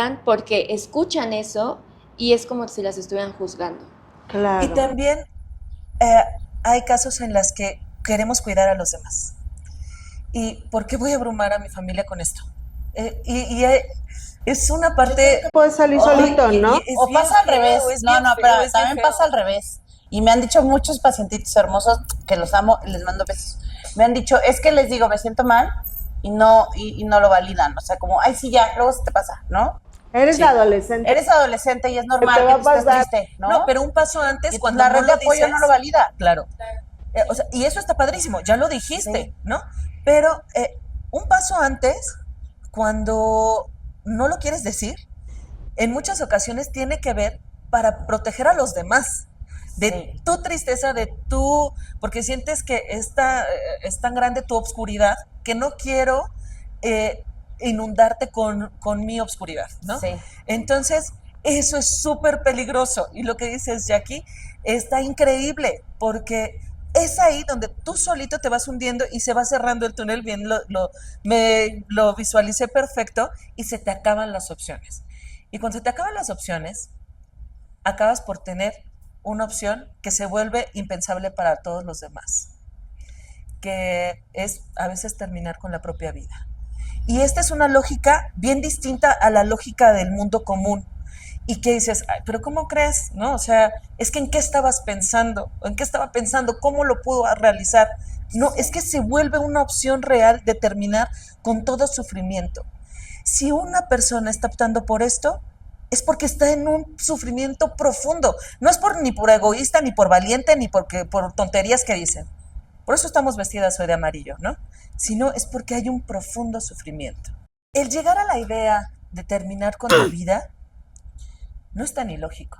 hablan porque escuchan eso y es como si las estuvieran juzgando. Claro. Y también hay casos en los que queremos cuidar a los demás. ¿Y por qué voy a abrumar a mi familia con esto? Es una parte... Puede salir solito, ¿no? O pasa al revés. No, pero también pasa al revés. Y me han dicho muchos pacientitos hermosos, que los amo, les mando besos. Me han dicho, es que les digo, me siento mal, y no lo validan. O sea, como, ay, sí, ya, luego se te pasa, ¿no? Eres adolescente. Eres adolescente y es normal te va que a estés pasar. triste, ¿no? No, pero un paso antes, y cuando la no red de lo apoyo dices, no lo valida. Claro. O sea, y eso está padrísimo, ya lo dijiste, ¿no? Pero un paso antes, cuando no lo quieres decir, en muchas ocasiones tiene que ver para proteger a los demás. De tu tristeza, porque sientes que es tan grande tu obscuridad que no quiero inundarte con mi obscuridad, ¿no? Sí. Entonces, eso es súper peligroso. Y lo que dices, Jackie, está increíble, porque es ahí donde tú solito te vas hundiendo y se va cerrando el túnel, bien lo visualicé perfecto, y se te acaban las opciones. Y cuando se te acaban las opciones, acabas por tener una opción que se vuelve impensable para todos los demás, que es a veces terminar con la propia vida. Y esta es una lógica bien distinta a la lógica del mundo común. Y que dices, ay, pero ¿cómo crees? ¿No? O sea, es que ¿en qué estabas pensando? ¿En qué estaba pensando? ¿Cómo lo pudo realizar? No, es que se vuelve una opción real de terminar con todo sufrimiento. Si una persona está optando por esto, es porque está en un sufrimiento profundo. No es ni por egoísta, ni por valiente, ni por tonterías que dicen. Por eso estamos vestidas hoy de amarillo, ¿no? Sino es porque hay un profundo sufrimiento. El llegar a la idea de terminar con la vida no es tan ilógico.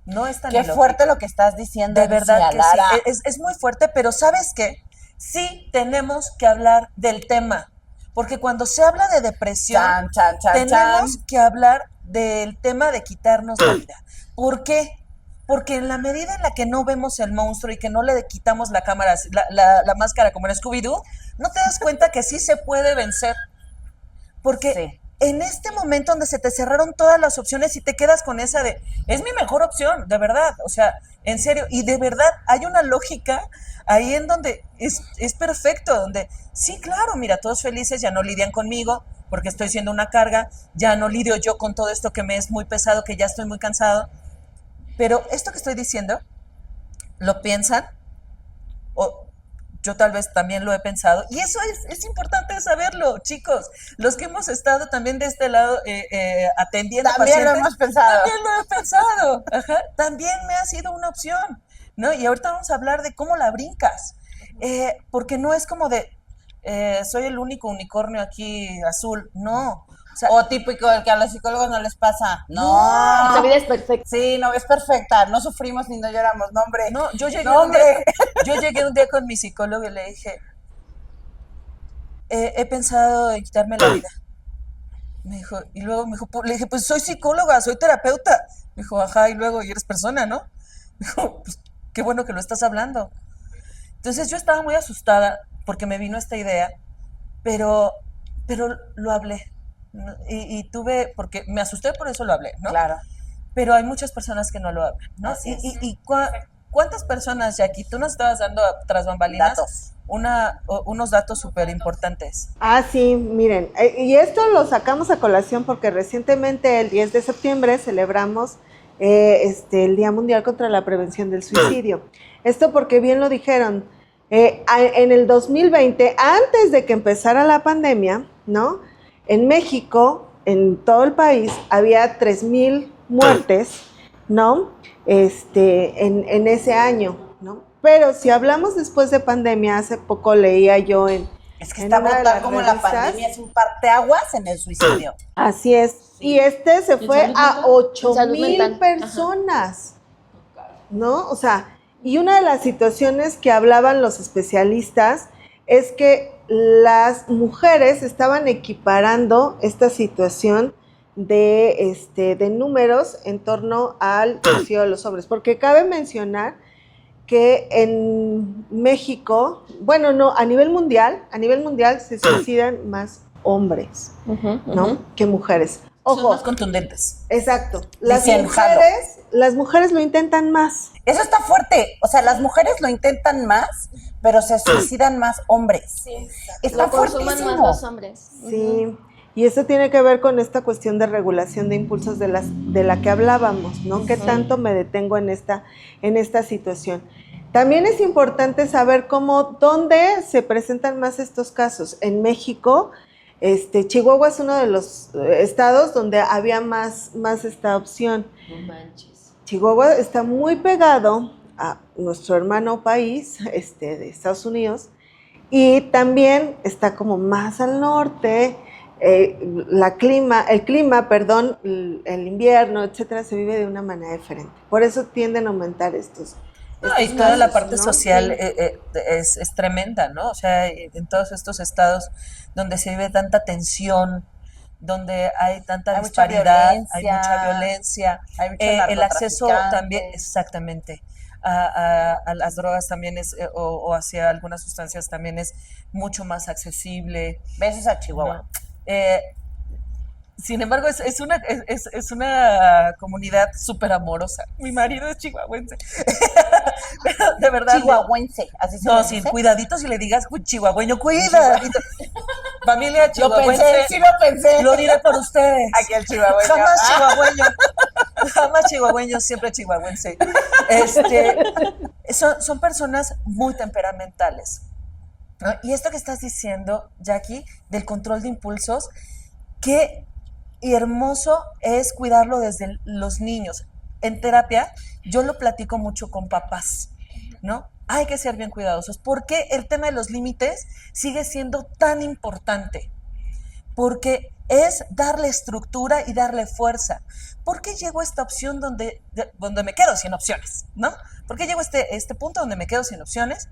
No es tan ilógico. Qué fuerte lo que estás diciendo. De verdad que sí. Es muy fuerte, pero ¿sabes qué? Sí tenemos que hablar del tema. Porque cuando se habla de depresión, tenemos que hablar del tema de quitarnos la vida. ¿Por qué? Porque en la medida en la que no vemos el monstruo y que no le quitamos la máscara como en Scooby-Doo, no te das cuenta que sí se puede vencer. Porque en este momento donde se te cerraron todas las opciones y te quedas con esa de, es mi mejor opción, de verdad, o sea, en serio, y de verdad hay una lógica ahí en donde es perfecto, donde sí, claro, mira, todos felices, ya no lidian conmigo porque estoy siendo una carga, ya no lidio yo con todo esto que me es muy pesado, que ya estoy muy cansado, pero esto que estoy diciendo, lo piensan, o yo tal vez también lo he pensado, y eso es importante saberlo, chicos, los que hemos estado también de este lado atendiendo también pacientes, lo hemos pensado. También lo he pensado, ajá, también me ha sido una opción, ¿no? Y ahorita vamos a hablar de cómo la brincas, porque no es como de, soy el único unicornio aquí azul, no. O típico, el que a los psicólogos no les pasa. No. La vida es perfecta. Sí, no, es perfecta. No sufrimos ni no lloramos. No, hombre. No, yo llegué un día con mi psicólogo y le dije, he pensado en quitarme la vida. Me dijo, y luego me dijo, le dije, pues soy psicóloga, soy terapeuta. Me dijo, ajá, y luego, y eres persona, ¿no? Me dijo, pues qué bueno que lo estás hablando. Entonces yo estaba muy asustada porque me vino esta idea, pero lo hablé. Y tuve, porque me asusté, por eso lo hablé, ¿no? Claro. Pero hay muchas personas que no lo hablan, ¿no? ¿Cuántas personas, Jackie? Tú nos estabas dando tras bambalinas unos datos súper importantes. Ah, sí, miren, y esto lo sacamos a colación porque recientemente, el 10 de septiembre, celebramos el Día Mundial contra la Prevención del Suicidio. Esto porque bien lo dijeron, en el 2020, antes de que empezara la pandemia, ¿no? En México, en todo el país, había 3,000 muertes, ¿no? En ese año, ¿no? Pero si hablamos después de pandemia, hace poco leía yo es que está brutal como la pandemia es un parteaguas en el suicidio. Así es. Sí. Y se fue a 8,000 personas, ¿no? O sea, y una de las situaciones que hablaban los especialistas es que las mujeres estaban equiparando esta situación de números en torno al suicidio de los hombres, porque cabe mencionar que en México, bueno, no, a nivel mundial se suicidan más hombres, ¿no? Que mujeres. Ojo. Son más contundentes. Exacto. Dicen, Las mujeres lo intentan más. Eso está fuerte. O sea, las mujeres lo intentan más, pero se suicidan más hombres. Sí, Está lo consuman más fuertísimo. los hombres. Sí. Y eso tiene que ver con esta cuestión de regulación de impulsos de la que hablábamos, ¿no? ¿Qué tanto me detengo en esta situación? También es importante saber dónde se presentan más estos casos. En México, Chihuahua es uno de los estados donde había más esta opción. No manches. Chihuahua está muy pegado a nuestro hermano país, de Estados Unidos, y también está como más al norte. El clima, el invierno, etcétera, se vive de una manera diferente. Por eso tienden a aumentar estos Y toda la casos, parte ¿no? social es tremenda, ¿no? O sea, en todos estos estados donde se vive tanta tensión, donde hay tanta Hay mucha disparidad, violencia, hay mucha violencia, hay mucho el acceso narcotraficante. también, exactamente, a las drogas también o hacia algunas sustancias también es mucho más accesible. Besos a Chihuahua. ¿No? Sin embargo, es una comunidad súper amorosa. Mi marido es chihuahuense. Pero de verdad. Chihuahuense, así se No, le sin dice. cuidadito si le digas chihuahueño, cuidadito. Familia Lo chihuahuense. pensé, sí lo pensé. Lo diré por ustedes. Aquí el chihuahueño. Jamás chihuahueño. Jamás chihuahueño, siempre chihuahuense. Son personas muy temperamentales, ¿no? Y esto que estás diciendo, Jackie, del control de impulsos, qué hermoso es cuidarlo desde los niños. En terapia, yo lo platico mucho con papás, ¿no? Hay que ser bien cuidadosos. ¿Por qué el tema de los límites sigue siendo tan importante? Porque es darle estructura y darle fuerza. ¿Por qué llego a esta opción donde me quedo sin opciones, ¿no? ¿Por qué llego a este punto donde me quedo sin opciones?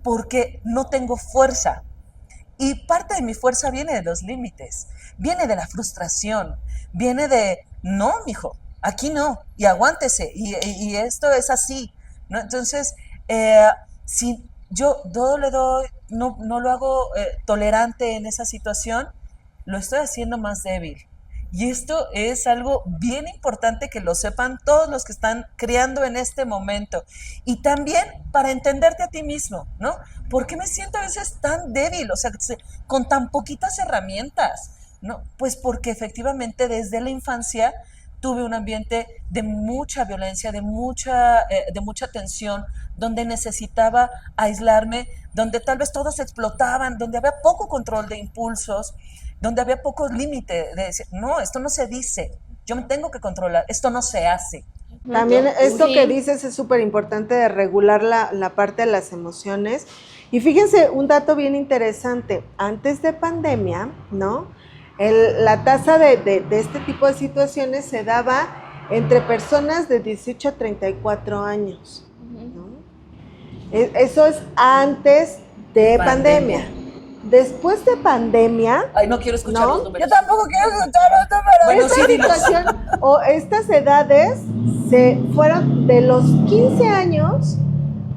Porque no tengo fuerza. Y parte de mi fuerza viene de los límites, viene de la frustración, viene de, no, mijo, aquí no, y aguántese, y esto es así, ¿no? Entonces, si yo le doy, no lo hago tolerante en esa situación, lo estoy haciendo más débil. Y esto es algo bien importante que lo sepan todos los que están criando en este momento. Y también para entenderte a ti mismo, ¿no? ¿Por qué me siento a veces tan débil? O sea, con tan poquitas herramientas, ¿no? Pues porque efectivamente desde la infancia tuve un ambiente de mucha violencia, de mucha tensión, donde necesitaba aislarme, donde tal vez todos explotaban, donde había poco control de impulsos, donde había poco límite de decir, no, esto no se dice, yo me tengo que controlar, esto no se hace. También esto que dices es súper importante de regular la parte de las emociones. Y fíjense, un dato bien interesante, antes de pandemia, ¿no? La tasa de este tipo de situaciones se daba entre personas de 18 a 34 años, ¿no? Eso es antes de pandemia. Después de pandemia... Ay, no quiero escuchar los números. Yo tampoco quiero escuchar los números. Bueno, esta sí, dinos. situación o estas edades se fueron de los 15 años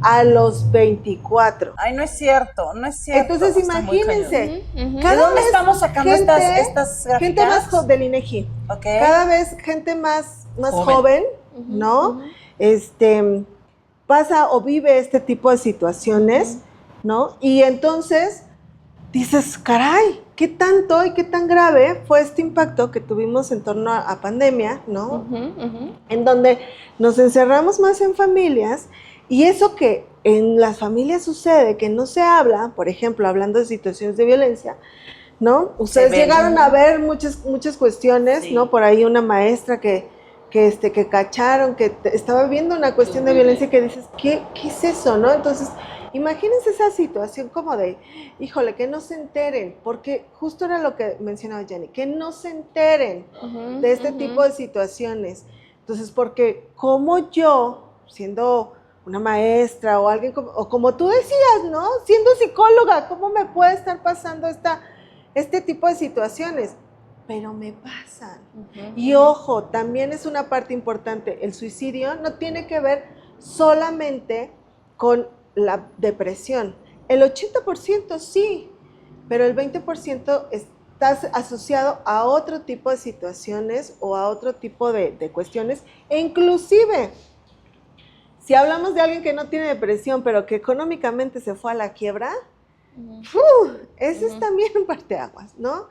a los 24. Ay, no es cierto, no es cierto. Entonces está muy imagínense, ¿De dónde estamos sacando estas gráficas? gente más del INEGI, Ok. cada vez gente más joven, ¿no? Pasa o vive este tipo de situaciones, ¿no? Y entonces dices, caray, ¿qué tanto y qué tan grave fue este impacto que tuvimos en torno a pandemia, ¿no? En donde nos encerramos más en familias, y eso que en las familias sucede, que no se habla, por ejemplo, hablando de situaciones de violencia, ¿no? Ustedes llegaron a ver muchas cuestiones, sí, ¿no? Por ahí una maestra que cacharon, que estaba viendo una cuestión de violencia, y que dices, ¿qué es eso, no? Entonces, imagínense esa situación como de, híjole, que no se enteren, porque justo era lo que mencionaba Jenny, que no se enteren de este tipo de situaciones. Entonces, porque como yo, siendo una maestra o alguien, o como tú decías, ¿no? Siendo psicóloga, ¿cómo me puede estar pasando este tipo de situaciones? Pero me pasan. Y ojo, también es una parte importante, el suicidio no tiene que ver solamente con la depresión. El 80% sí, pero el 20% estás asociado a otro tipo de situaciones o a otro tipo de cuestiones, e inclusive, si hablamos de alguien que no tiene depresión, pero que económicamente se fue a la quiebra, ese es también un parteaguas, ¿no?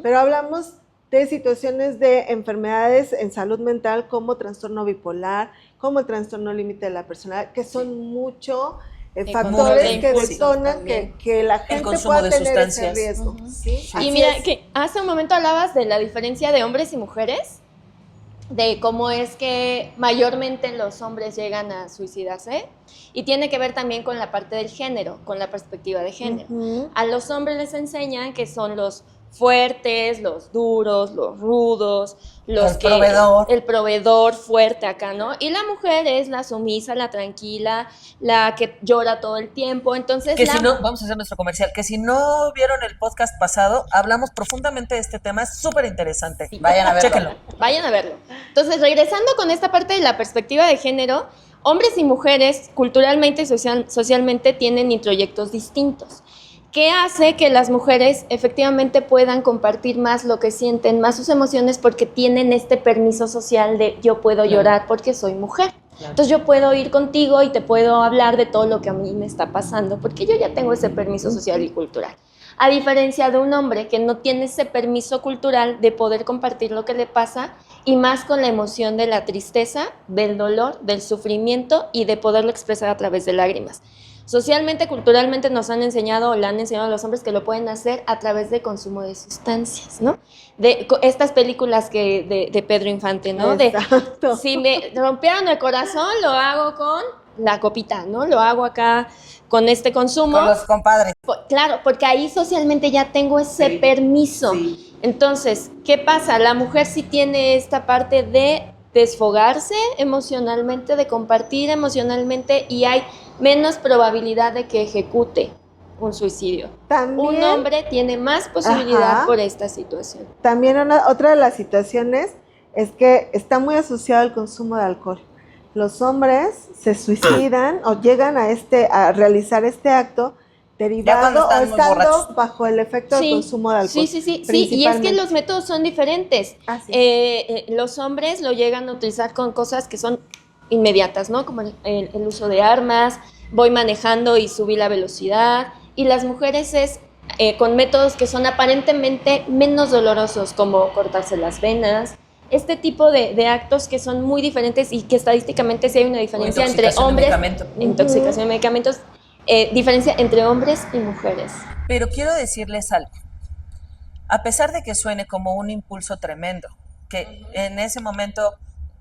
Pero hablamos de situaciones de enfermedades en salud mental como trastorno bipolar, como el trastorno límite de la personalidad, que son mucho factores que detonan que la gente pueda tener ese riesgo. ¿Sí? Y mira, que hace un momento hablabas de la diferencia de hombres y mujeres, de cómo es que mayormente los hombres llegan a suicidarse, y tiene que ver también con la parte del género, con la perspectiva de género. A los hombres les enseñan que son los fuertes, los duros, los rudos, el proveedor fuerte acá, ¿no? Y la mujer es la sumisa, la tranquila, la que llora todo el tiempo. Entonces, si no, vamos a hacer nuestro comercial, que si no vieron el podcast pasado, hablamos profundamente de este tema, es súper interesante. Sí. Vayan a verlo. Chéquenlo. Vayan a verlo. Entonces, regresando con esta parte de la perspectiva de género, hombres y mujeres culturalmente y socialmente tienen introyectos distintos, que hace que las mujeres efectivamente puedan compartir más lo que sienten, más sus emociones, porque tienen este permiso social de yo puedo llorar porque soy mujer. Entonces yo puedo ir contigo y te puedo hablar de todo lo que a mí me está pasando, porque yo ya tengo ese permiso social y cultural. A diferencia de un hombre que no tiene ese permiso cultural de poder compartir lo que le pasa, y más con la emoción de la tristeza, del dolor, del sufrimiento, y de poderlo expresar a través de lágrimas. Socialmente, culturalmente nos han enseñado, o le han enseñado a los hombres que lo pueden hacer a través de consumo de sustancias, ¿no? De estas películas de Pedro Infante, ¿no? Exacto. Si me rompieron el corazón, lo hago con la copita, ¿no? Lo hago acá con este consumo. Con los compadres. Claro, porque ahí socialmente ya tengo ese permiso. Sí. Entonces, ¿qué pasa? La mujer sí tiene esta parte de desfogarse emocionalmente, de compartir emocionalmente, y hay menos probabilidad de que ejecute un suicidio. También, un hombre tiene más posibilidad por esta situación. También otra de las situaciones es que está muy asociado al consumo de alcohol. Los hombres se suicidan o llegan a realizar este acto derivado o estando bajo el efecto del consumo de alcohol. Sí, y es que los métodos son diferentes. Los hombres lo llegan a utilizar con cosas que son inmediatas, ¿no? Como el uso de armas, voy manejando y subí la velocidad, y las mujeres es con métodos que son aparentemente menos dolorosos, como cortarse las venas, este tipo de actos que son muy diferentes, y que estadísticamente sí hay una diferencia entre hombres, intoxicación de medicamentos, diferencia entre hombres y mujeres. Pero quiero decirles algo. A pesar de que suene como un impulso tremendo, que en ese momento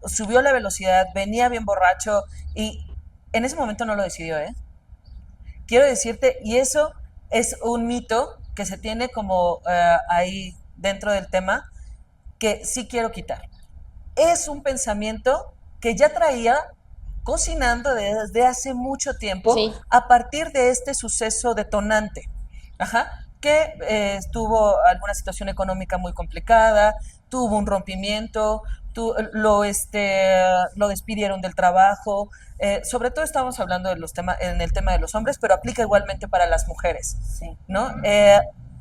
subió la velocidad, venía bien borracho, y en ese momento no lo decidió, ¿eh? Quiero decirte, y eso es un mito que se tiene como ahí dentro del tema, que sí quiero quitar. Es un pensamiento que ya traía cocinando desde hace mucho tiempo, a partir de este suceso detonante, que tuvo alguna situación económica muy complicada, tuvo un rompimiento, lo despidieron del trabajo, sobre todo estamos hablando de en el tema de los hombres, pero aplica igualmente para las mujeres, ¿no?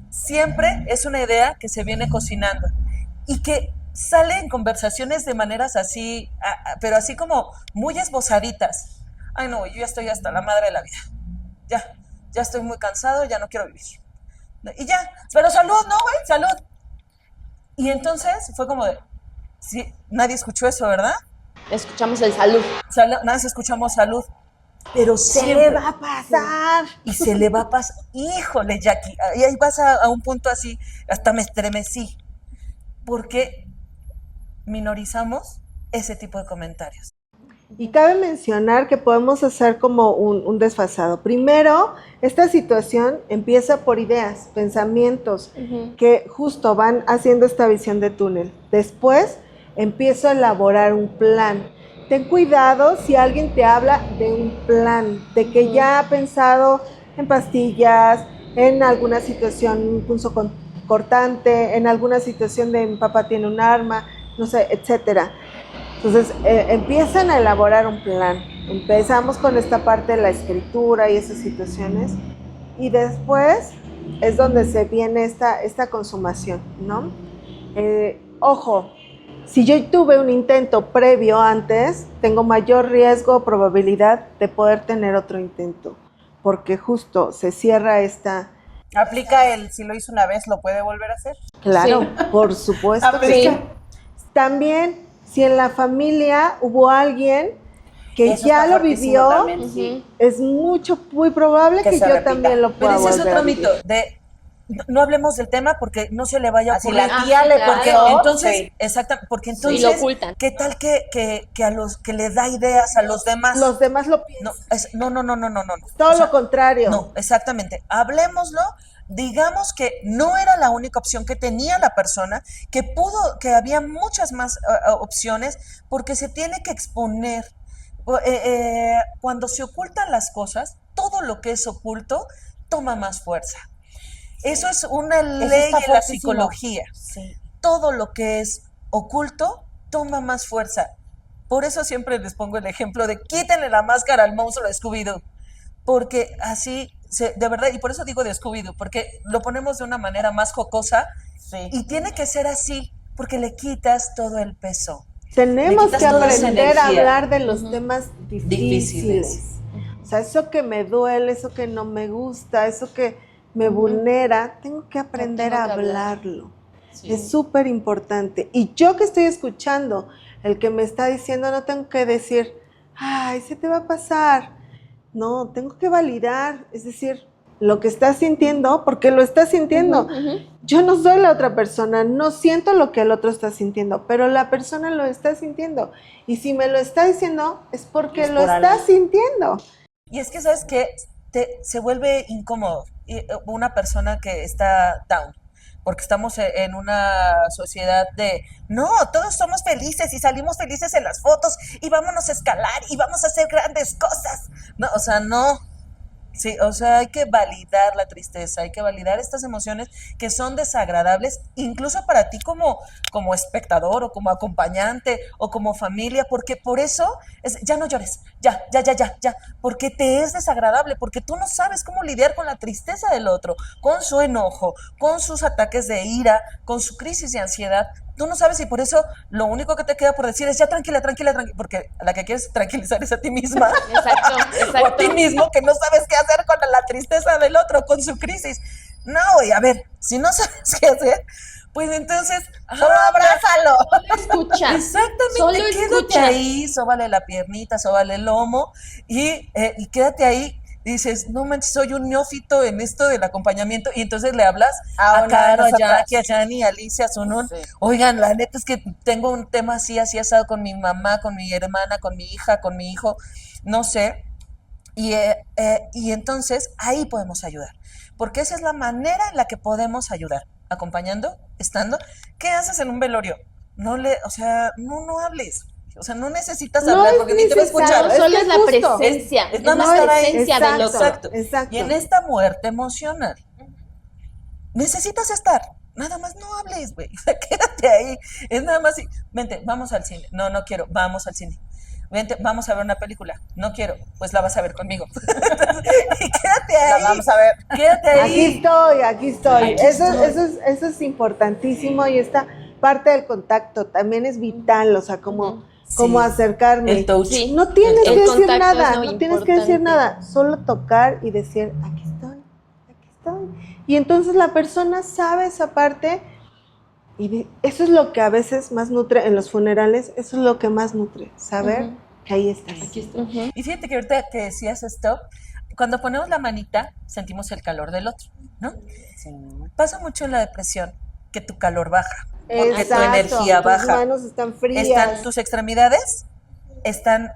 Siempre es una idea que se viene cocinando y que sale en conversaciones de maneras así, pero así como muy esbozaditas. Ay, no, yo ya estoy hasta la madre de la vida. Ya estoy muy cansado, ya no quiero vivir. Y ya, pero salud, ¿no, güey? Salud. Y entonces fue como de, sí, nadie escuchó eso, ¿verdad? Escuchamos el salud. Nadie escuchamos salud. Pero se le va a pasar. Y se le va a pasar. Híjole, Jackie, y ahí vas a un punto así, hasta me estremecí. Porque minorizamos ese tipo de comentarios. Y cabe mencionar que podemos hacer como un desfasado. Primero, esta situación empieza por ideas, pensamientos, que justo van haciendo esta visión de túnel. Después, empiezo a elaborar un plan. Ten cuidado si alguien te habla de un plan, de que ya ha pensado en pastillas, en alguna situación incluso cortante, en alguna situación de mi papá tiene un arma, no sé, etcétera. Entonces, empiezan a elaborar un plan. Empezamos con esta parte de la escritura y esas situaciones. Y después es donde se viene esta consumación, ¿no? Ojo, si yo tuve un intento previo antes, tengo mayor riesgo o probabilidad de poder tener otro intento, porque justo se cierra esta... Aplica si lo hizo una vez, ¿lo puede volver a hacer? Claro, Sí. por supuesto que Sí. sí. También, si en la familia hubo alguien que Eso ya está lo fuertísimo vivió, también, sí. es muy probable Que que se yo repita. también lo Pero pueda ese es volver otro a vivir. mito de no hablemos del tema porque no se le vaya a Así ocurrir. la tía le Porque claro. entonces, sí. exactamente, porque Y entonces, lo ocultan. ¿qué tal que a los que le da ideas a los demás? Los demás lo No, piensan. no. Todo O sea, lo contrario. no, exactamente. Hablemoslo, digamos que no era la única opción que tenía la persona, que había muchas más opciones, porque se tiene que exponer. Cuando se ocultan las cosas, todo lo que es oculto toma más fuerza. Eso es una ley está en la fuertísimo. psicología. Sí. Todo lo que es oculto toma más fuerza. Por eso siempre les pongo el ejemplo de quítenle la máscara al monstruo de Scooby-Doo. Porque así, de verdad, y por eso digo de Scooby-Doo, porque lo ponemos de una manera más jocosa Sí. y tiene que ser así, porque le quitas todo el peso. Tenemos quitas que toda esa aprender a energía. hablar de los temas difíciles. Difíciles. O sea, eso que me duele, eso que no me gusta, eso que me vulnera, tengo que aprender tengo a que hablar. hablarlo. Sí. Es súper importante. Y yo que estoy escuchando, el que me está diciendo, no tengo que decir, ay, se te va a pasar. No, tengo que validar, es decir, lo que estás sintiendo, porque lo estás sintiendo. Ujú. Yo no soy la otra persona, no siento lo que el otro está sintiendo, pero la persona lo está sintiendo. Y si me lo está diciendo, es porque Es lo por está algo. sintiendo. Y es que, ¿sabes qué? Se vuelve incómodo una persona que está down, porque estamos en una sociedad de, no, todos somos felices y salimos felices en las fotos y vámonos a escalar y vamos a hacer grandes cosas. No, o sea, no. Sí, o sea, hay que validar la tristeza, hay que validar estas emociones que son desagradables, incluso para ti como espectador o como acompañante o como familia, porque por eso ya no llores, ya, porque te es desagradable, porque tú no sabes cómo lidiar con la tristeza del otro, con su enojo, con sus ataques de ira, con su crisis de ansiedad. Tú no sabes y por eso lo único que te queda por decir es ya tranquila, porque a la que quieres tranquilizar es a ti misma. Exacto, O a ti mismo que no sabes qué hacer con la tristeza del otro, con su crisis. No, güey, a ver, si no sabes qué hacer, pues entonces Solo abrázalo. Escucha. exactamente, Solo quédate escucha. ahí, sóbale la piernita, sóbale el lomo y quédate ahí. Y dices, no manches, soy un neófito en esto del acompañamiento. Y entonces le hablas A a una de Caro, a nosotras. Jackie, a Jani, a Alicia, a Sunun. Sí. Oigan, la neta es que tengo un tema así asado con mi mamá, con mi hermana, con mi hija, con mi hijo, no sé. Y entonces ahí podemos ayudar. Porque esa es la manera en la que podemos ayudar. Acompañando, estando. ¿Qué haces en un velorio? No hables. O sea, no necesitas No hablar es porque ni te va a necesario, escuchar. es Solo que es la justo. presencia. Es nada la más estar ahí. presencia del otro. Exacto. Exacto. Y en esta muerte emocional, necesitas estar. Nada más no hables, güey. O sea, quédate ahí. Es nada más, vente, vamos al cine. No, no quiero, vamos al cine. Vente, vamos a ver una película. No quiero, pues la vas a ver conmigo. Y quédate ahí. La vamos a ver. Quédate ahí. Aquí estoy. Aquí Eso, estoy. eso es importantísimo y esta parte del contacto también es vital, o sea, como Sí. acercarme. El touch. Sí. No tienes El que decir contacto nada, es muy no tienes que decir importante. nada, solo tocar y decir, aquí estoy. Y entonces la persona sabe esa parte y eso es lo que a veces más nutre en los funerales, eso es lo que más nutre, saber Ujú. que ahí estás. Aquí está. Y fíjate que ahorita que decías esto, cuando ponemos la manita, sentimos el calor del otro, ¿no? Pasa mucho en la depresión que tu calor baja, porque tu energía tus baja. manos están frías. Tus extremidades están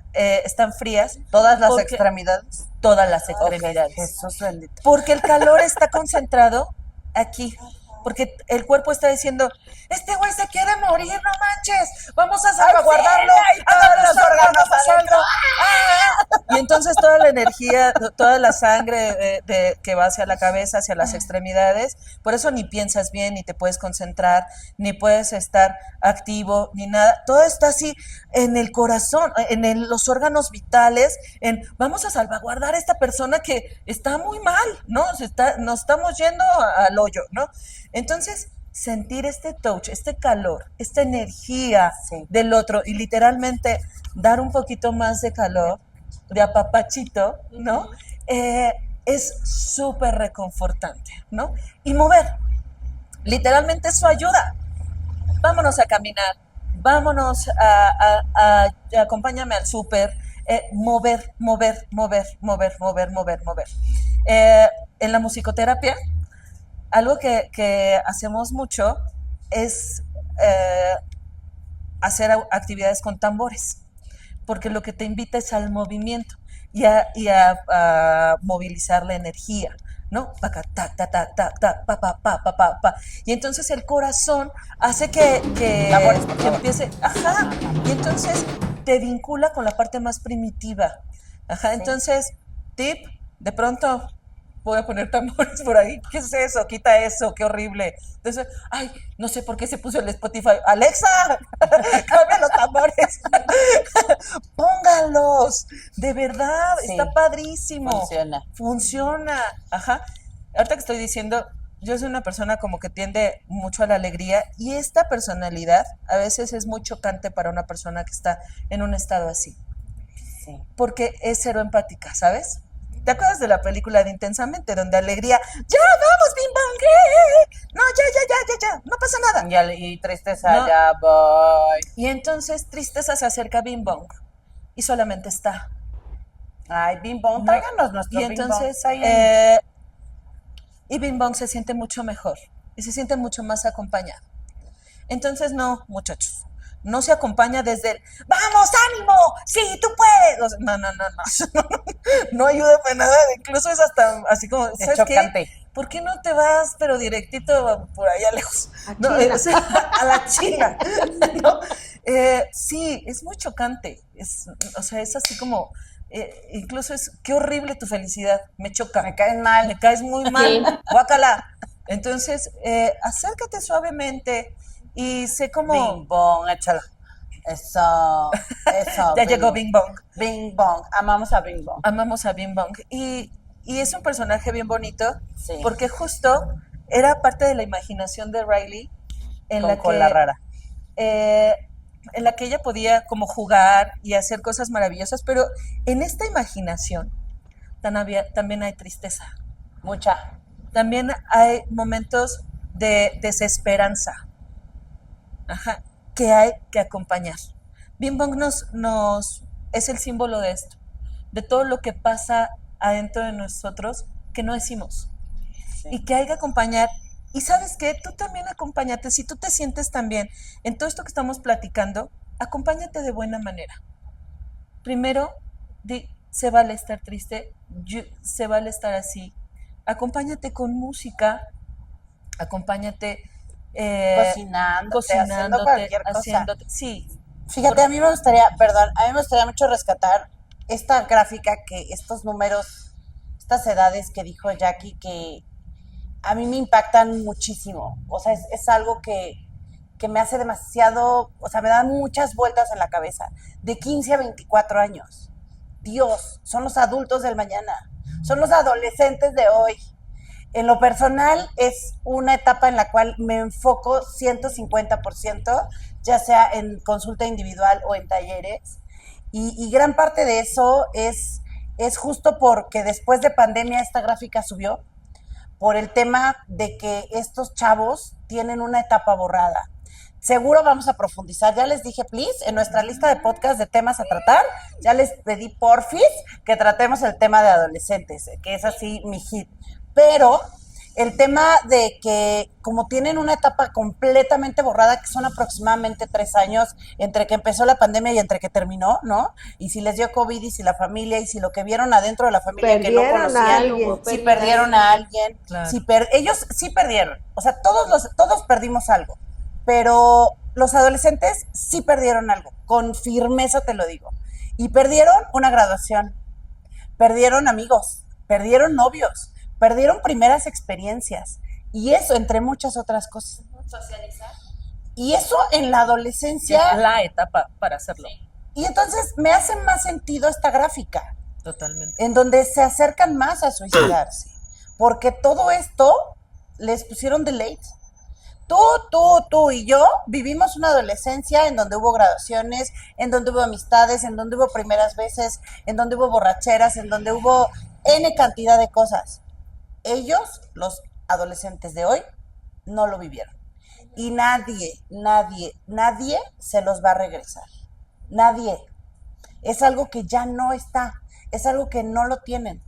frías. Todas las porque- extremidades. Todas las extremidades. Jesús bendito. Porque el calor está concentrado aquí. Porque el cuerpo está diciendo, este güey se quiere morir, no manches, vamos a salvaguardarlo, sí, y todos los órganos adentro. ¡Ah! Y entonces toda la energía, toda la sangre que va hacia la cabeza, hacia las extremidades, por eso ni piensas bien, ni te puedes concentrar, ni puedes estar activo, ni nada. Todo está así en el corazón, los órganos vitales, vamos a salvaguardar a esta persona que está muy mal, ¿no? Nos estamos yendo al hoyo, ¿no? Entonces, sentir este touch, este calor, esta energía del otro y literalmente dar un poquito más de calor, de apapachito, ¿no? Es súper reconfortante, ¿no? Y mover, literalmente eso ayuda. Vámonos a caminar, vámonos acompáñame al súper, mover. En la musicoterapia, algo que hacemos mucho es hacer actividades con tambores, porque lo que te invita es al movimiento y a movilizar la energía, ¿no? Paca, ta, ta, ta, ta, ta, pa, pa, pa, pa, pa, pa. Y entonces el corazón hace que empiece, y entonces te vincula con la parte más primitiva. Entonces, tip, de pronto voy a poner tambores por ahí. ¿Qué es eso? Quita eso, qué horrible. Entonces, no sé por qué se puso el Spotify. ¡Alexa! ¡Cambia los tambores! ¡Póngalos! De verdad, está padrísimo. Funciona. Ahorita que estoy diciendo, yo soy una persona como que tiende mucho a la alegría y esta personalidad a veces es muy chocante para una persona que está en un estado así. Sí. Porque es cero empática, ¿sabes? ¿Te acuerdas de la película de Intensamente, donde alegría, ya vamos, Bing Bang, no, ya, no pasa nada? Y tristeza, no. Ya voy. Y entonces tristeza se acerca a Bing Bong y solamente está. Ay, Bing Bong, tráiganos nuestro Bing Bong. Y entonces y Bing Bong se siente mucho mejor y se siente mucho más acompañado. Entonces, no, muchachos, no se acompaña desde el ¡vamos, ánimo! ¡Sí, tú puedes! No. No ayuda para nada. Incluso es hasta así como, ¿sabes chocante. ¿Qué? ¿Por qué no te vas, pero directito por allá lejos? A la China. ¿No? Sí, es muy chocante. Es así como, incluso es, qué horrible tu felicidad. Me choca. Me caes mal. Me caes muy mal. Guácala. Entonces, acércate suavemente. Y sé cómo... Bing Bong, échalo. Eso. Ya llegó Bing Bong. Bing Bong, amamos a Bing Bong. Amamos a Bing Bong. Y es un personaje bien bonito, porque justo era parte de la imaginación de Riley, en la rara. En la que ella podía como jugar y hacer cosas maravillosas, pero en esta imaginación también hay tristeza. Mucha. También hay momentos de desesperanza. Que hay que acompañar. Bing Bong nos es el símbolo de esto, de todo lo que pasa adentro de nosotros que no decimos y que hay que acompañar. Y ¿sabes qué? Tú también acompáñate. Si tú te sientes tan bien en todo esto que estamos platicando, acompáñate de buena manera. Primero, se vale estar triste, se vale estar así. Acompáñate con música, acompáñate cocinándote, haciéndote. Sí. Fíjate, a mí me gustaría mucho rescatar esta gráfica, que estos números, estas edades que dijo Jackie, que a mí me impactan muchísimo. O sea, es algo que me hace demasiado, o sea, me dan muchas vueltas en la cabeza. De 15 a 24 años. Dios, son los adultos del mañana. Son los adolescentes de hoy. En lo personal, es una etapa en la cual me enfoco 150%, ya sea en consulta individual o en talleres. Y gran parte de eso es justo porque después de pandemia esta gráfica subió, por el tema de que estos chavos tienen una etapa borrada. Seguro vamos a profundizar. Ya les dije, please, en nuestra lista de podcast de temas a tratar, ya les pedí porfis que tratemos el tema de adolescentes, que es así mi hit. Pero el tema de que como tienen una etapa completamente borrada, que son aproximadamente 3 años entre que empezó la pandemia y entre que terminó, ¿no? Y si les dio COVID, y si la familia, y si lo que vieron adentro de la familia que no conocían, si perdieron a alguien, claro. Ellos sí perdieron, o sea, todos perdimos algo, pero los adolescentes sí perdieron algo, con firmeza te lo digo, y perdieron una graduación, perdieron amigos, perdieron novios, perdieron primeras experiencias. Y eso, entre muchas otras cosas. Socializar. Y eso en la adolescencia. Es la etapa para hacerlo. Y entonces me hace más sentido esta gráfica. Totalmente. En donde se acercan más a suicidarse. Porque todo esto les pusieron de late. Tú y yo vivimos una adolescencia en donde hubo graduaciones, en donde hubo amistades, en donde hubo primeras veces, en donde hubo borracheras, en donde hubo N cantidad de cosas. Ellos, los adolescentes de hoy, no lo vivieron. Y nadie se los va a regresar. Nadie. Es algo que ya no está. Es algo que no lo tienen.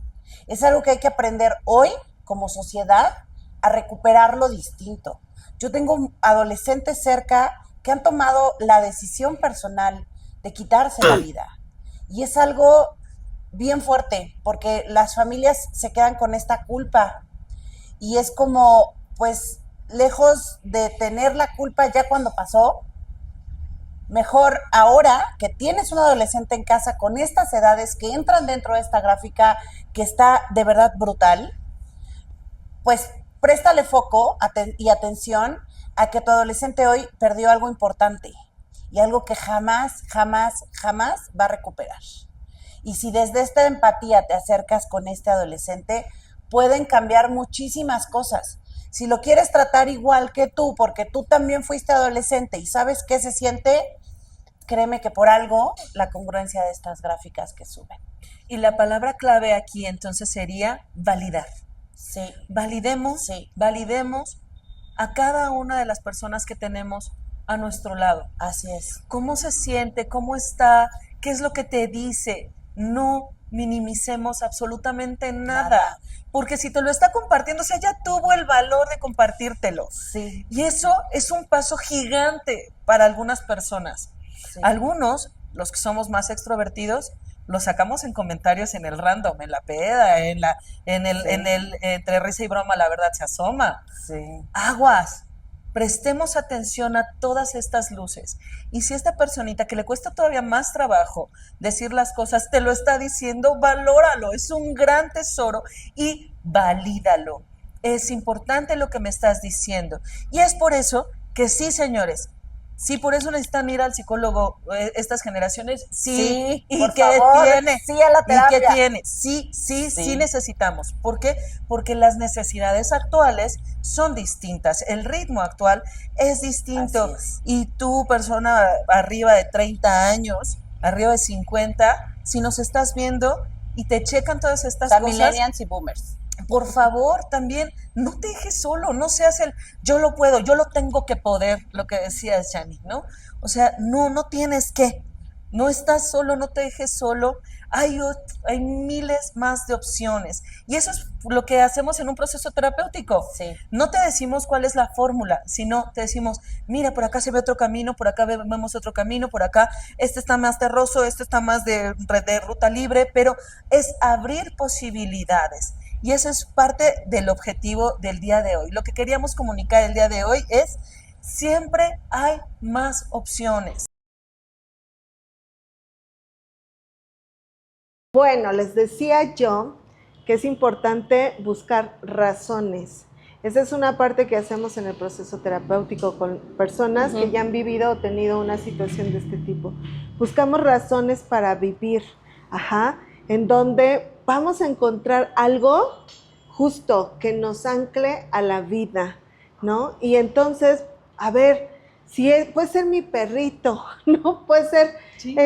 Es algo que hay que aprender hoy, como sociedad, a recuperarlo distinto. Yo tengo adolescentes cerca que han tomado la decisión personal de quitarse la vida. Y es algo bien fuerte, porque las familias se quedan con esta culpa. Y es como, pues, lejos de tener la culpa ya cuando pasó, mejor ahora que tienes un adolescente en casa con estas edades que entran dentro de esta gráfica que está de verdad brutal, pues préstale foco y atención a que tu adolescente hoy perdió algo importante y algo que jamás va a recuperar. Y si desde esta empatía te acercas con este adolescente, pueden cambiar muchísimas cosas. Si lo quieres tratar igual que tú, porque tú también fuiste adolescente y sabes qué se siente, créeme que por algo la congruencia de estas gráficas que suben. Y la palabra clave aquí entonces sería validar. Sí. Validemos a cada una de las personas que tenemos a nuestro lado. Así es. ¿Cómo se siente? ¿Cómo está? ¿Qué es lo que te dice? No minimicemos absolutamente nada. Porque si te lo está compartiendo, o sea, ya tuvo el valor de compartírtelo. Sí. Y eso es un paso gigante para algunas personas. Sí. Algunos, los que somos más extrovertidos, lo sacamos en comentarios en el random, en la peda, en el entre risa y broma la verdad se asoma. Sí. Aguas. Prestemos atención a todas estas luces. Y si esta personita que le cuesta todavía más trabajo decir las cosas, te lo está diciendo, valóralo. Es un gran tesoro y valídalo. Es importante lo que me estás diciendo. Y es por eso que sí, señores, sí, por eso necesitan ir al psicólogo estas generaciones. Sí, y que tiene. Sí, a la terapia. Y que tiene. Sí necesitamos. ¿Por qué? Porque las necesidades actuales son distintas. El ritmo actual es distinto. Así es. Y tú, persona arriba de 30 años, arriba de 50, si nos estás viendo y te checan todas estas cosas. Millennials y boomers. Por favor, también no te dejes solo, no seas el yo lo puedo, yo lo tengo que poder, lo que decías, Yanni, ¿no? O sea, no tienes que, no estás solo, no te dejes solo, hay miles más de opciones. Y eso es lo que hacemos en un proceso terapéutico. Sí. No te decimos cuál es la fórmula, sino te decimos, mira, por acá se ve otro camino, por acá vemos otro camino, por acá este está más terroso, este está más de ruta libre, pero es abrir posibilidades. Y eso es parte del objetivo del día de hoy. Lo que queríamos comunicar el día de hoy es, siempre hay más opciones. Bueno, les decía yo que es importante buscar razones. Esa es una parte que hacemos en el proceso terapéutico con personas que ya han vivido o tenido una situación de este tipo. Buscamos razones para vivir, en donde vamos a encontrar algo justo que nos ancle a la vida, ¿no? Y entonces, a ver, puede ser mi perrito, ¿no? Puede ser sí.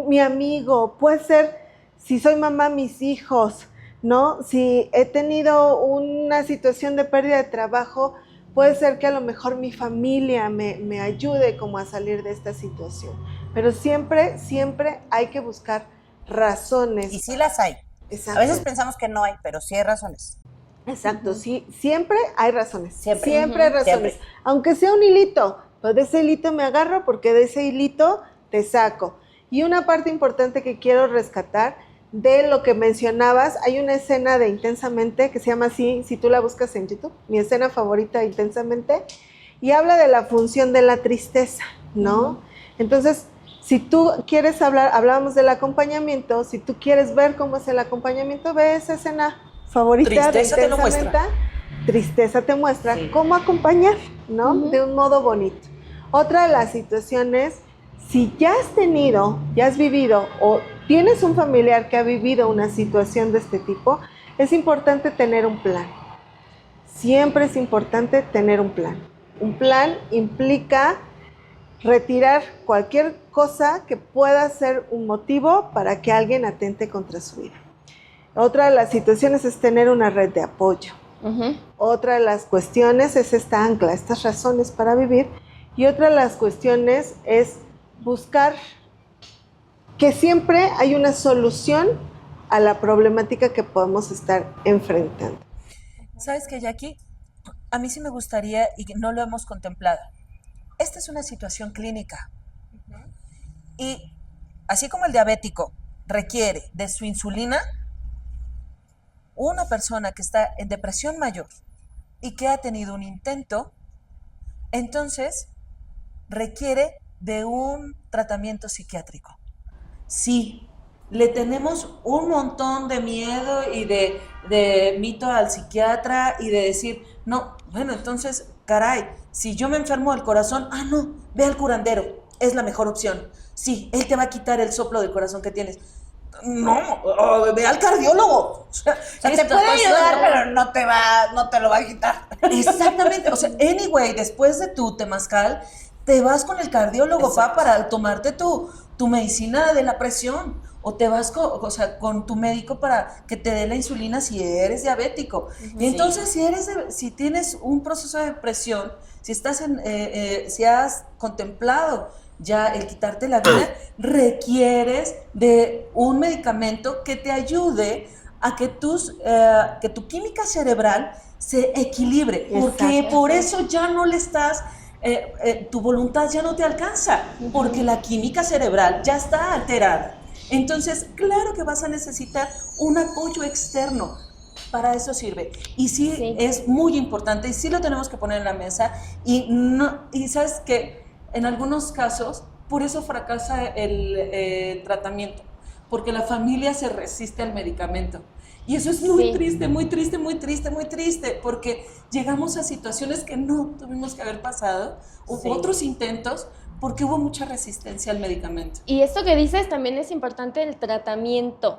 Mi amigo, puede ser, si soy mamá, mis hijos, ¿no? Si he tenido una situación de pérdida de trabajo, puede ser que a lo mejor mi familia me ayude como a salir de esta situación. Pero siempre hay que buscar razones. Y sí las hay. Exacto. A veces pensamos que no hay, pero sí hay razones. Exacto, sí, siempre hay razones. Siempre hay razones. Siempre. Aunque sea un hilito, pues de ese hilito me agarro porque de ese hilito te saco. Y una parte importante que quiero rescatar de lo que mencionabas, hay una escena de Intensamente que se llama así, si tú la buscas en YouTube, mi escena favorita de Intensamente, y habla de la función de la tristeza, ¿no? Entonces, Si tú quieres hablar, hablábamos del acompañamiento, si tú quieres ver cómo es el acompañamiento, ve esa escena favorita Tristeza te lo muestra. Tristeza te muestra cómo acompañar, ¿no? De un modo bonito. Otra de las situaciones, si ya has tenido, ya has vivido o tienes un familiar que ha vivido una situación de este tipo, es importante tener un plan. Siempre es importante tener un plan. Un plan implica retirar cualquier cosa que pueda ser un motivo para que alguien atente contra su vida. Otra de las situaciones es tener una red de apoyo. Otra de las cuestiones es esta ancla, estas razones para vivir. Y otra de las cuestiones es buscar que siempre hay una solución a la problemática que podemos estar enfrentando. ¿Sabes qué, Jackie? A mí sí me gustaría, y no lo hemos contemplado, esta es una situación clínica. Y así como el diabético requiere de su insulina, una persona que está en depresión mayor y que ha tenido un intento, entonces requiere de un tratamiento psiquiátrico. Sí, le tenemos un montón de miedo y de mito al psiquiatra y de decir, no, bueno, entonces, caray, si yo me enfermo del corazón, no, ve al curandero, es la mejor opción. Sí, él te va a quitar el soplo del corazón que tienes. No, ve al cardiólogo. O sea, te puede ayudar, pero no te lo va a quitar. Exactamente, o sea, anyway, después de tu temazcal, te vas con el cardiólogo, para tomarte tu medicina de la presión, o te vas con tu médico para que te dé la insulina si eres diabético. Y entonces, si tienes un proceso de depresión, si has contemplado ya el quitarte la vida, requieres de un medicamento que te ayude a que tu química cerebral se equilibre, porque por eso ya no le estás... tu voluntad ya no te alcanza, porque la química cerebral ya está alterada. Entonces, claro que vas a necesitar un apoyo externo. Para eso sirve. Y sí, es muy importante, y sí lo tenemos que poner en la mesa. Y sabes que en algunos casos, por eso fracasa el tratamiento, porque la familia se resiste al medicamento. Y eso es muy triste, muy triste, muy triste, muy triste, porque llegamos a situaciones que no tuvimos que haber pasado, hubo otros intentos, porque hubo mucha resistencia al medicamento. Y esto que dices también es importante, el tratamiento.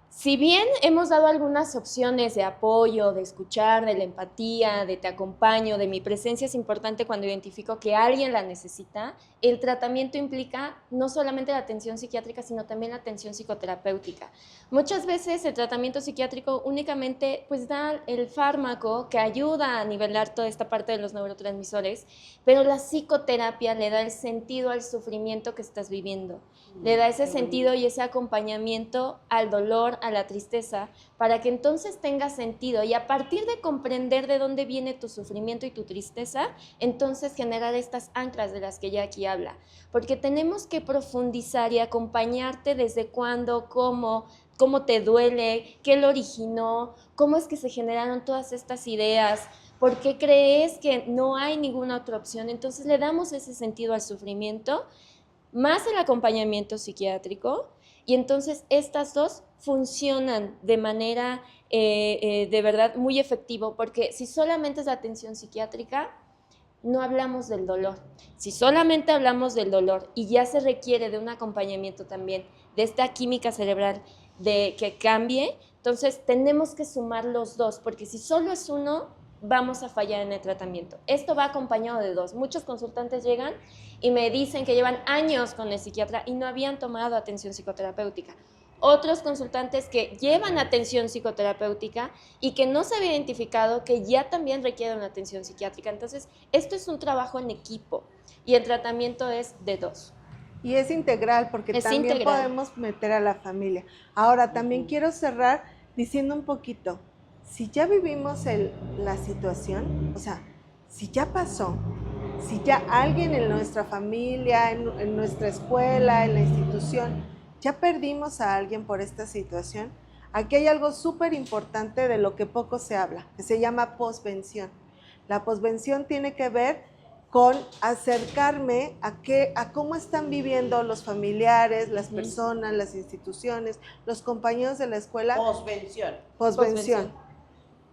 Si bien hemos dado algunas opciones de apoyo, de escuchar, de la empatía, de te acompaño, de mi presencia es importante cuando identifico que alguien la necesita, el tratamiento implica no solamente la atención psiquiátrica, sino también la atención psicoterapéutica. Muchas veces el tratamiento psiquiátrico únicamente pues da el fármaco que ayuda a nivelar toda esta parte de los neurotransmisores, pero la psicoterapia le da el sentido al sufrimiento que estás viviendo, le da ese sentido y ese acompañamiento al dolor, a la tristeza, para que entonces tenga sentido, y a partir de comprender de dónde viene tu sufrimiento y tu tristeza, entonces generar estas anclas de las que Jackie habla, porque tenemos que profundizar y acompañarte desde cuándo, cómo te duele, qué lo originó, cómo es que se generaron todas estas ideas, por qué crees que no hay ninguna otra opción. Entonces le damos ese sentido al sufrimiento, más el acompañamiento psiquiátrico, y entonces estas dos funcionan de manera de verdad muy efectivo, porque si solamente es la atención psiquiátrica, no hablamos del dolor. Si solamente hablamos del dolor y ya se requiere de un acompañamiento también, de esta química cerebral de que cambie, entonces tenemos que sumar los dos, porque si solo es uno, vamos a fallar en el tratamiento. Esto va acompañado de dos. Muchos consultantes llegan y me dicen que llevan años con el psiquiatra y no habían tomado atención psicoterapéutica. Otros consultantes que llevan atención psicoterapéutica y que no se había identificado que ya también requieren una atención psiquiátrica. Entonces, esto es un trabajo en equipo y el tratamiento es de dos. Y es integral, porque también podemos meter a la familia. Ahora, también quiero cerrar diciendo un poquito, si ya vivimos la situación, o sea, si ya pasó, si ya alguien en nuestra familia, en nuestra escuela, en la institución, ya perdimos a alguien por esta situación, aquí hay algo súper importante de lo que poco se habla, que se llama posvención. La posvención tiene que ver con acercarme a cómo están viviendo los familiares, las personas, las instituciones, los compañeros de la escuela. Posvención.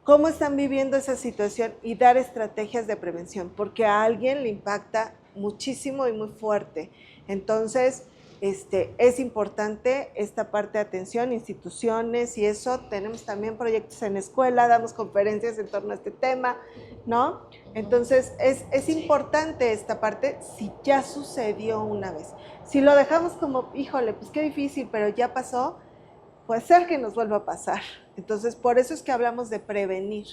Cómo están viviendo esa situación y dar estrategias de prevención, porque a alguien le impacta muchísimo y muy fuerte. Entonces, es importante esta parte de atención, instituciones y eso. Tenemos también proyectos en escuela, damos conferencias en torno a este tema, ¿no? Entonces, es importante esta parte si ya sucedió una vez. Si lo dejamos como, híjole, pues qué difícil, pero ya pasó, puede ser que nos vuelva a pasar. Entonces, por eso es que hablamos de prevenir,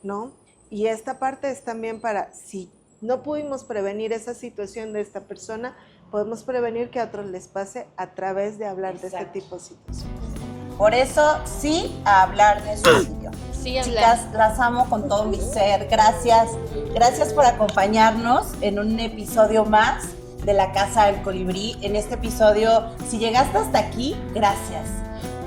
¿no? Y esta parte es también para, si no pudimos prevenir esa situación de esta persona, podemos prevenir que a otros les pase a través de hablar de este tipo de situaciones. Por eso, sí a hablar de suicidio. Sí, hablar. Chicas, las amo con todo mi ser. Gracias. Gracias por acompañarnos en un episodio más de La Casa del Colibrí. En este episodio, si llegaste hasta aquí, gracias.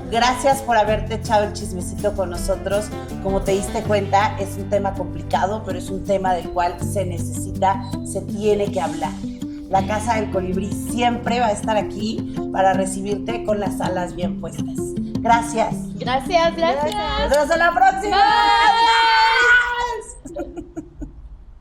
Gracias por haberte echado el chismecito con nosotros. Como te diste cuenta, es un tema complicado, pero es un tema del cual se necesita, se tiene que hablar. La Casa del Colibrí siempre va a estar aquí para recibirte con las alas bien puestas. Gracias. Gracias. Nos vemos en la próxima. Bye.